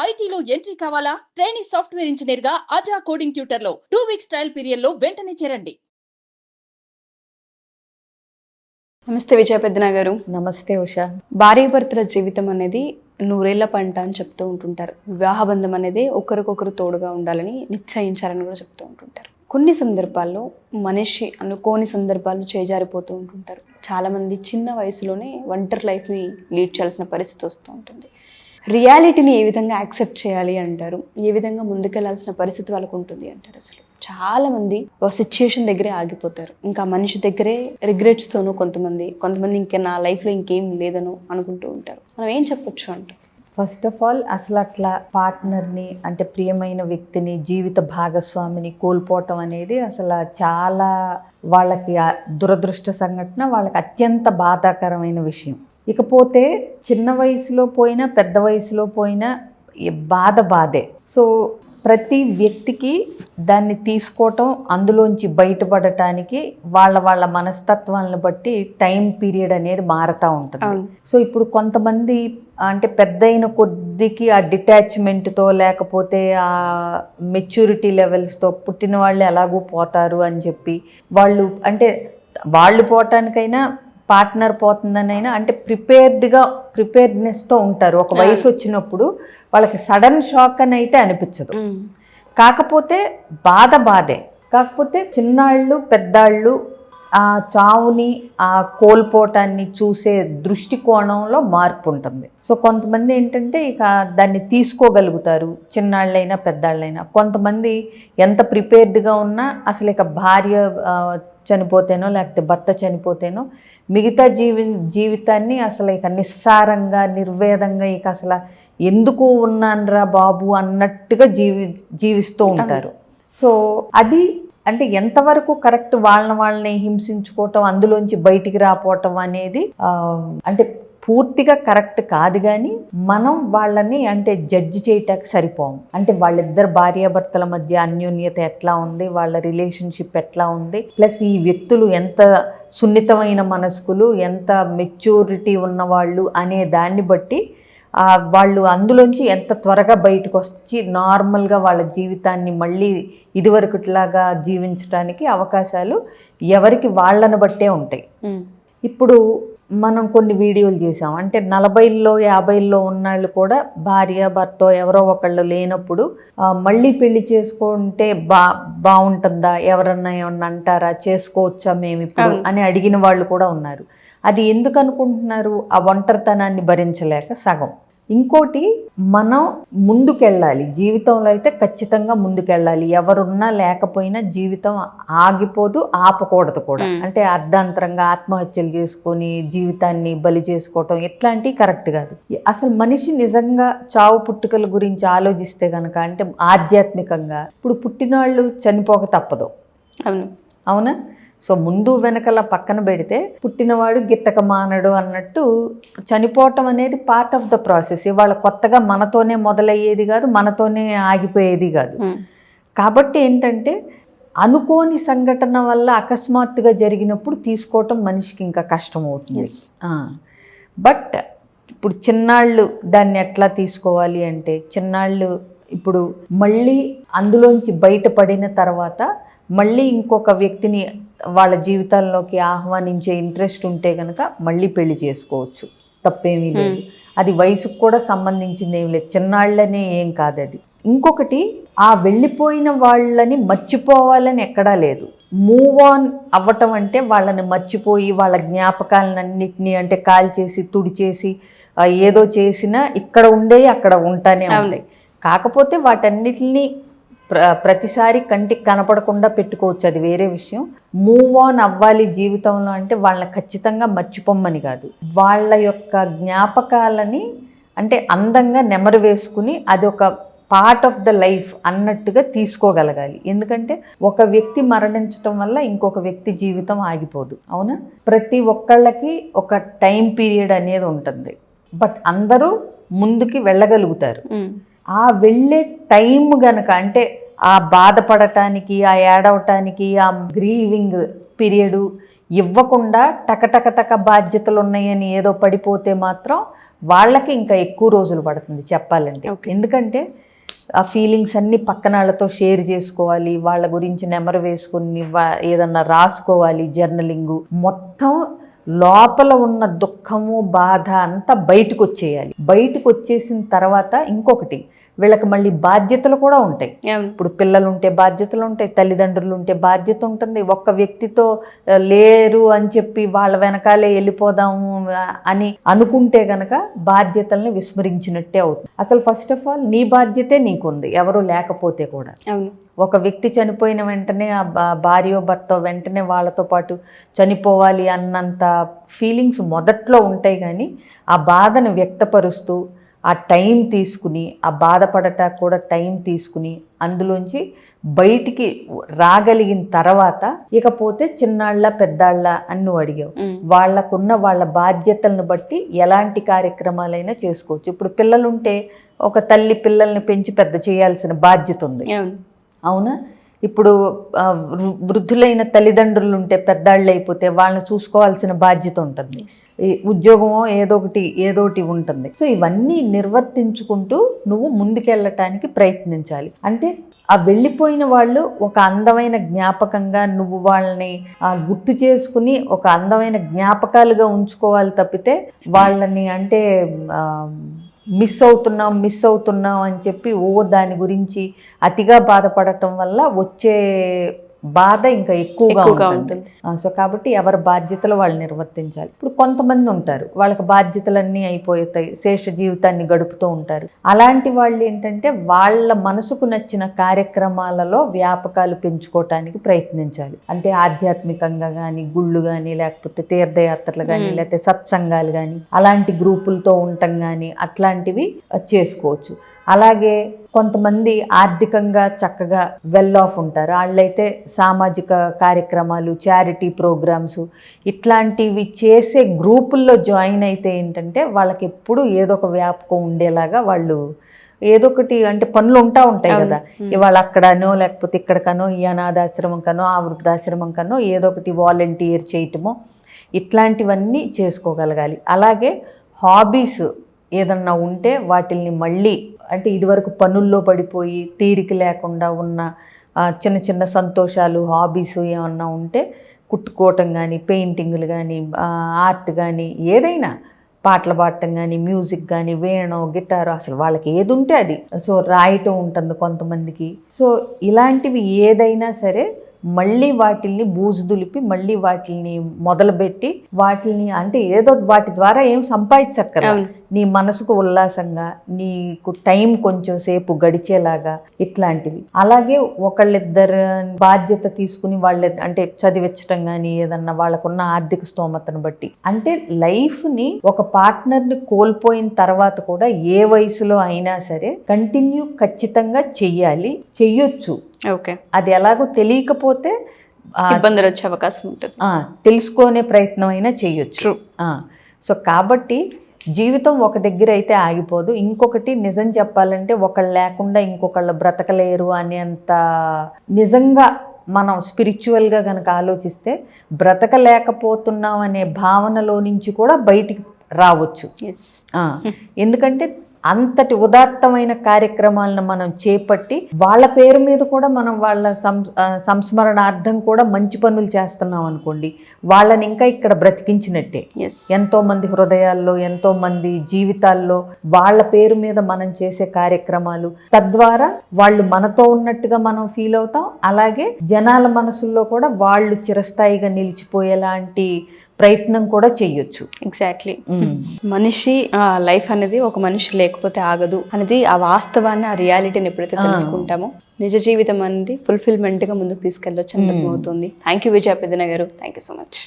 ఐటీలో ఎంట్రీ కావాలా? Trainee software engineer గా అజా కోడింగ్ ట్యూటర్ లో 2 వీక్స్ ట్రయల్ పీరియడ్ లో వెంటనే చేరండి. నమస్తే విజయ పెద్దన గారు. నమస్తే ఉషా. భార్యాభర్తల జీవితం అనేది నూరేళ్ల పంట అని చెప్తూ ఉంటుంటారు. వివాహ బంధం అనేది ఒకరికొకరు తోడుగా ఉండాలని నిశ్చయించాలని కూడా చెప్తూ ఉంటుంటారు. కొన్ని సందర్భాల్లో మనిషి అనుకోని సందర్భాలు చేజారిపోతూ ఉంటుంటారు. చాలామంది చిన్న వయసులోనే ఒంటరి లైఫ్ని లీడ్ చేయాల్సిన పరిస్థితి వస్తూ ఉంటుంది. రియాలిటీని ఏ విధంగా యాక్సెప్ట్ చేయాలి అంటారు, ఏ విధంగా ముందుకెళ్లాల్సిన పరిస్థితి వాళ్ళకు ఉంటుంది అంటారు. అసలు చాలామంది ఒక సిచ్యుయేషన్ దగ్గరే ఆగిపోతారు. ఇంకా మనిషి దగ్గరే రిగ్రెట్స్తోనూ కొంతమంది ఇంకా నా లైఫ్లో ఇంకేం లేదనో అనుకుంటూ ఉంటారు. మనం ఏం చెప్పొచ్చు అంటే, ఫస్ట్ ఆఫ్ ఆల్ అసలు అట్లా పార్ట్నర్ని అంటే ప్రియమైన వ్యక్తిని, జీవిత భాగస్వామిని కోల్పోవటం అనేది అసలు చాలా వాళ్ళకి దురదృష్ట సంఘటన, వాళ్ళకి అత్యంత బాధాకరమైన విషయం. ఇకపోతే చిన్న వయసులో పోయినా పెద్ద వయసులో పోయినా బాధే. సో ప్రతి వ్యక్తికి దాన్ని తీసుకోవటం, అందులోంచి బయటపడటానికి వాళ్ళ మనస్తత్వాలను బట్టి టైం పీరియడ్ అనేది మారుతూ ఉంటుంది. సో ఇప్పుడు కొంతమంది అంటే పెద్ద అయిన కొద్దికి ఆ డిటాచ్మెంట్తో లేకపోతే ఆ మెచ్యూరిటీ లెవెల్స్తో పుట్టిన వాళ్ళు ఎలాగూ పోతారు అని చెప్పి వాళ్ళు పోవటానికైనా పార్ట్నర్ పోతుందనైనా అంటే ప్రిపేర్డ్నెస్తో ఉంటారు. ఒక వయసు వచ్చినప్పుడు వాళ్ళకి సడన్ షాక్ అని అయితే అనిపించదు. కాకపోతే బాధే. కాకపోతే చిన్నాళ్ళు పెద్దాళ్ళు ఆ చావుని, ఆ కోల్పోవటాన్ని చూసే దృష్టికోణంలో మార్పు ఉంటుంది. సో కొంతమంది ఏంటంటే ఇక దాన్ని తీసుకోగలుగుతారు, చిన్నాళ్ళైనా పెద్దాళ్ళైనా. కొంతమంది ఎంత ప్రిపేర్డ్గా ఉన్నా అసలు ఇక భార్య చనిపోతేనో లేకపోతే భర్త చనిపోతేనో మిగతా జీవితాన్ని అసలు ఇక నిస్సారంగా, నిర్వేదంగా ఇక అసలు ఎందుకు ఉన్నాన్రా బాబు అన్నట్టుగా జీవిస్తూ ఉంటారు. సో అది అంటే ఎంతవరకు కరెక్ట్, వాళ్ళని హింసించుకోవటం, అందులోంచి బయటికి రాపోవటం అనేది అంటే పూర్తిగా కరెక్ట్ కాదు. కానీ మనం వాళ్ళని అంటే జడ్జి చేయటానికి సరిపోము. అంటే వాళ్ళిద్దరు భార్యాభర్తల మధ్య అన్యోన్యత ఎట్లా ఉంది, వాళ్ళ రిలేషన్షిప్ ఎట్లా ఉంది, ప్లస్ ఈ వ్యక్తులు ఎంత సున్నితమైన మనస్కులు, ఎంత మెచ్యూరిటీ ఉన్నవాళ్ళు అనే దాన్ని బట్టి వాళ్ళు అందులోంచి ఎంత త్వరగా బయటకు వచ్చి నార్మల్గా వాళ్ళ జీవితాన్ని మళ్ళీ ఇదివరకుట్లాగా జీవించడానికి అవకాశాలు ఎవరికి వాళ్ళని బట్టే ఉంటాయి. ఇప్పుడు మనం కొన్ని వీడియోలు చేసాం. అంటే 40ల్లో 50ల్లో ఉన్నాళ్ళు కూడా భార్య భర్త ఎవరో ఒకళ్ళు లేనప్పుడు మళ్ళీ పెళ్లి చేసుకుంటే బాగుంటుందా, ఎవరన్నా ఏమన్నా అంటారా, చేసుకోవచ్చా మేము ఇప్పుడు అని అడిగిన వాళ్ళు కూడా ఉన్నారు. అది ఎందుకు అనుకుంటున్నారు? ఆ ఒంటరితనాన్ని భరించలేక సగం. ఇంకోటి, మనం ముందుకెళ్ళాలి జీవితంలో, అయితే ఖచ్చితంగా ముందుకెళ్ళాలి. ఎవరున్నా లేకపోయినా జీవితం ఆగిపోదు, ఆపకూడదు కూడా. అంటే అర్ధాంతరంగా ఆత్మహత్యలు చేసుకొని జీవితాన్ని బలి చేసుకోవటం ఇట్లాంటివి కరెక్ట్ కాదు. అసలు మనిషి నిజంగా చావు పుట్టుకల గురించి ఆలోచిస్తే కనుక, అంటే ఆధ్యాత్మికంగా ఇప్పుడు పుట్టినవాళ్ళు చనిపోక తప్పదు. అవునా? సో ముందు వెనకల పక్కన పెడితే పుట్టినవాడు గిట్టక మానడు అన్నట్టు చనిపోవటం అనేది పార్ట్ ఆఫ్ ద ప్రాసెస్. ఇవాళ కొత్తగా మనతోనే మొదలయ్యేది కాదు, మనతోనే ఆగిపోయేది కాదు. కాబట్టి ఏంటంటే అనుకోని సంఘటన వల్ల అకస్మాత్తుగా జరిగినప్పుడు తీసుకోవటం మనిషికి ఇంకా కష్టం అవుతుంది. బట్ ఇప్పుడు చిన్నాళ్ళు దాన్ని ఎట్లా తీసుకోవాలి అంటే, చిన్నాళ్ళు ఇప్పుడు మళ్ళీ అందులోంచి బయటపడిన తర్వాత మళ్ళీ ఇంకొక వ్యక్తిని వాళ్ళ జీవితాల్లోకి ఆహ్వానించే ఇంట్రెస్ట్ ఉంటే కనుక మళ్ళీ పెళ్లి చేసుకోవచ్చు, తప్పేమీ లేదు. అది వయసుకు కూడా సంబంధించింది ఏం లేదు, చిన్నాళ్ళనే ఏం కాదు అది. ఇంకొకటి, ఆ వెళ్ళిపోయిన వాళ్ళని మర్చిపోవాలని ఎక్కడా లేదు. మూవ్ ఆన్ అవ్వటం అంటే వాళ్ళని మర్చిపోయి వాళ్ళ జ్ఞాపకాలన్నింటినీ అంటే కాల్చేసి తుడిచేసి ఏదో చేసినా ఇక్కడ ఉండే అక్కడ ఉంటానే ఉంటాయి. కాకపోతే వాటన్నిటిని ప్రతిసారి కంటికి కనపడకుండా పెట్టుకోవచ్చు, అది వేరే విషయం. మూవ్ ఆన్ అవ్వాలి జీవితంలో అంటే వాళ్ళని ఖచ్చితంగా మర్చిపోమ్మని కాదు, వాళ్ళ యొక్క జ్ఞాపకాలని అంటే అందంగా నెమరు వేసుకుని అది ఒక పార్ట్ ఆఫ్ ద లైఫ్ అన్నట్టుగా తీసుకోగలగాలి. ఎందుకంటే ఒక వ్యక్తి మరణించటం వల్ల ఇంకొక వ్యక్తి జీవితం ఆగిపోదు, అవునా? ప్రతి ఒక్కళ్ళకి ఒక టైం పీరియడ్ అనేది ఉంటుంది. బట్ అందరూ ముందుకి వెళ్ళగలుగుతారు. ఆ వెళ్ళే టైం గనక అంటే ఆ బాధపడటానికి, ఆ ఏడవటానికి, ఆ గ్రీవింగ్ పీరియడు ఇవ్వకుండా టక బాధ్యతలు ఉన్నాయని ఏదో పడిపోతే మాత్రం వాళ్ళకి ఇంకా ఎక్కువ రోజులు పడుతుంది చెప్పాలంటే. ఎందుకంటే ఆ ఫీలింగ్స్ అన్నీ పక్కన వాళ్ళతో షేర్ చేసుకోవాలి, వాళ్ళ గురించి నెమరు వేసుకుని ఏదన్నా రాసుకోవాలి, జర్నలింగు, మొత్తం లోపల ఉన్న దుఃఖము బాధ అంతా బయటకు వచ్చేయాలి. బయటకు వచ్చేసిన తర్వాత ఇంకొకటి, వీళ్ళకి మళ్ళీ బాధ్యతలు కూడా ఉంటాయి. ఇప్పుడు పిల్లలు ఉంటే బాధ్యతలు ఉంటాయి, తల్లిదండ్రులు ఉంటే బాధ్యత ఉంటుంది. ఒక్క వ్యక్తితో లేరు అని చెప్పి వాళ్ళ వెనకాలే వెళ్ళిపోదాము అని అనుకుంటే గనక బాధ్యతల్ని విస్మరించినట్టే అవుతుంది. అసలు ఫస్ట్ ఆఫ్ ఆల్ నీ బాధ్యతే నీకుంది, ఎవరు లేకపోతే కూడా. ఒక వ్యక్తి చనిపోయిన వెంటనే ఆ భార్య భర్త వెంటనే వాళ్ళతో పాటు చనిపోవాలి అన్నంత ఫీలింగ్స్ మొదట్లో ఉంటాయి, కానీ ఆ బాధను వ్యక్తపరుస్తూ ఆ టైం తీసుకుని, ఆ బాధపడటానికి కూడా టైం తీసుకుని అందులోంచి బయటికి రాగలిగిన తర్వాత ఇకపోతే చిన్నాళ్ళ పెద్దాళ్ళ అని నువ్వు అడిగావు. వాళ్ళకున్న వాళ్ళ బాధ్యతలను బట్టి ఎలాంటి కార్యక్రమాలైనా చేసుకోవచ్చు. ఇప్పుడు పిల్లలుంటే ఒక తల్లి పిల్లల్ని పెంచి పెద్ద చేయాల్సిన బాధ్యత ఉంది, అవునా? ఇప్పుడు వృద్ధులైన తల్లిదండ్రులు ఉంటే పెద్దాళ్ళు అయిపోతే వాళ్ళని చూసుకోవాల్సిన బాధ్యత ఉంటుంది, ఉద్యోగమో ఏదోటి ఉంటుంది. సో ఇవన్నీ నిర్వర్తించుకుంటూ నువ్వు ముందుకెళ్ళటానికి ప్రయత్నించాలి. అంటే ఆ వెళ్ళిపోయిన వాళ్ళు ఒక అందమైన జ్ఞాపకంగా నువ్వు వాళ్ళని గుర్తు చేసుకుని ఒక అందమైన జ్ఞాపకాలుగా ఉంచుకోవాలి తప్పితే వాళ్ళని అంటే మిస్ అవుతున్నాం అని చెప్పి దాని గురించి అతిగా బాధపడటం వల్ల వచ్చే బాధ ఇంకా ఎక్కువగా ఉంటుంది. సో కాబట్టి ఎవరి బాధ్యతలు వాళ్ళు నిర్వర్తించాలి. ఇప్పుడు కొంతమంది ఉంటారు, వాళ్ళకి బాధ్యతలన్నీ అయిపోతాయి, శేష జీవితాన్ని గడుపుతూ ఉంటారు. అలాంటి వాళ్ళు ఏంటంటే వాళ్ళ మనసుకు నచ్చిన కార్యక్రమాలలో వ్యాపకాలు పెంచుకోవటానికి ప్రయత్నించాలి. అంటే ఆధ్యాత్మికంగా కానీ, గుళ్ళు కానీ, లేకపోతే తీర్థయాత్రలు కానీ, లేకపోతే సత్సంగాలు కానీ, అలాంటి గ్రూపులతో ఉండటం కానీ అట్లాంటివి చేసుకోవచ్చు. అలాగే కొంతమంది ఆర్థికంగా చక్కగా వెల్ ఆఫ్ ఉంటారు, వాళ్ళైతే సామాజిక కార్యక్రమాలు, చారిటీ ప్రోగ్రామ్స్ ఇట్లాంటివి చేసే గ్రూపుల్లో జాయిన్ అయితే ఏంటంటే వాళ్ళకి ఎప్పుడు ఏదో ఒక వ్యాపకం ఉండేలాగా వాళ్ళు ఏదో ఒకటి అంటే పనులు ఉంటాయి కదా, ఇవాళ అక్కడనో లేకపోతే ఇక్కడికనో, ఈ అనాథాశ్రమం కనో ఆ వృద్ధాశ్రమం కనో ఏదో ఒకటి వాలంటీర్ చేయటమో ఇట్లాంటివన్నీ చేసుకోగలగాలి. అలాగే హాబీస్ ఏదన్నా ఉంటే వాటిల్ని మళ్ళీ అంటే ఇదివరకు పనుల్లో పడిపోయి తీరిక లేకుండా ఉన్న చిన్న చిన్న సంతోషాలు, హాబీస్ ఏమన్నా ఉంటే కుట్టుకోవటం కానీ, పెయింటింగ్లు కానీ, ఆర్ట్ కానీ, ఏదైనా పాటలు పాడటం కానీ, మ్యూజిక్ కానీ, వేణో గిటారో, అసలు వాళ్ళకి ఏది ఉంటే అది. సో రాయటం ఉంటుంది కొంతమందికి. సో ఇలాంటివి ఏదైనా సరే మళ్ళీ వాటిల్ని బూజు దులిపి మళ్ళీ వాటిల్ని మొదలుపెట్టి వాటిల్ని అంటే ఏదో వాటి ద్వారా ఏం సంపాదించక్కరా, నీ మనసుకు ఉల్లాసంగా నీకు టైం కొంచెం సేపు గడిచేలాగా ఇట్లాంటివి. అలాగే ఒకళ్ళిద్దరు బాధ్యత తీసుకుని వాళ్ళ అంటే చదివించటం కానీ ఏదన్నా వాళ్ళకున్న ఆర్థిక స్తోమతను బట్టి. అంటే లైఫ్ని ఒక పార్ట్నర్ని కోల్పోయిన తర్వాత కూడా ఏ వయసులో అయినా సరే కంటిన్యూ ఖచ్చితంగా చెయ్యొచ్చు. ఓకే, అది ఎలాగో తెలియకపోతే ఇబ్బందులు వచ్చే అవకాశం ఉంటుంది, తెలుసుకునే ప్రయత్నం అయినా చెయ్యొచ్చు. సో కాబట్టి జీవితం ఒక దగ్గర అయితే ఆగిపోదు. ఇంకొకటి నిజం చెప్పాలంటే ఒకళ్ళు లేకుండా ఇంకొకళ్ళు బ్రతకలేరు అనేంత నిజంగా మనం స్పిరిచువల్గా కనుక ఆలోచిస్తే బ్రతకలేకపోతున్నాం అనే భావనలో నుంచి కూడా బయటికి రావచ్చు. ఎందుకంటే అంతటి ఉదాత్తమైన కార్యక్రమాలను మనం చేపట్టి వాళ్ళ పేరు మీద కూడా మనం వాళ్ళ సంస్మరణార్థం కూడా మంచి పనులు చేస్తున్నాం అనుకోండి, వాళ్ళని ఇంకా ఇక్కడ బ్రతికించినట్టే. ఎంతో మంది హృదయాల్లో, ఎంతో మంది జీవితాల్లో వాళ్ళ పేరు మీద మనం చేసే కార్యక్రమాలు, తద్వారా వాళ్ళు మనతో ఉన్నట్టుగా మనం ఫీల్ అవుతాం. అలాగే జనాల మనసుల్లో కూడా వాళ్ళు చిరస్థాయిగా నిలిచిపోయేలాంటి ప్రయత్నం కూడా చెయ్యొచ్చు. ఎగ్జాక్ట్లీ. మనిషి లైఫ్ అనేది ఒక మనిషి లేకపోతే ఆగదు అనేది ఆ వాస్తవాన్ని, ఆ రియాలిటీని ఎప్పుడైతే తెలుసుకుంటామో నిజ జీవితం అనేది ఫుల్ఫిల్మెంట్గా ముందుకు తీసుకెళ్ళొచ్చు అని అర్థమవుతుంది. థ్యాంక్ యూ విజయ పెద్దన గారు, థ్యాంక్ యూ సో మచ్.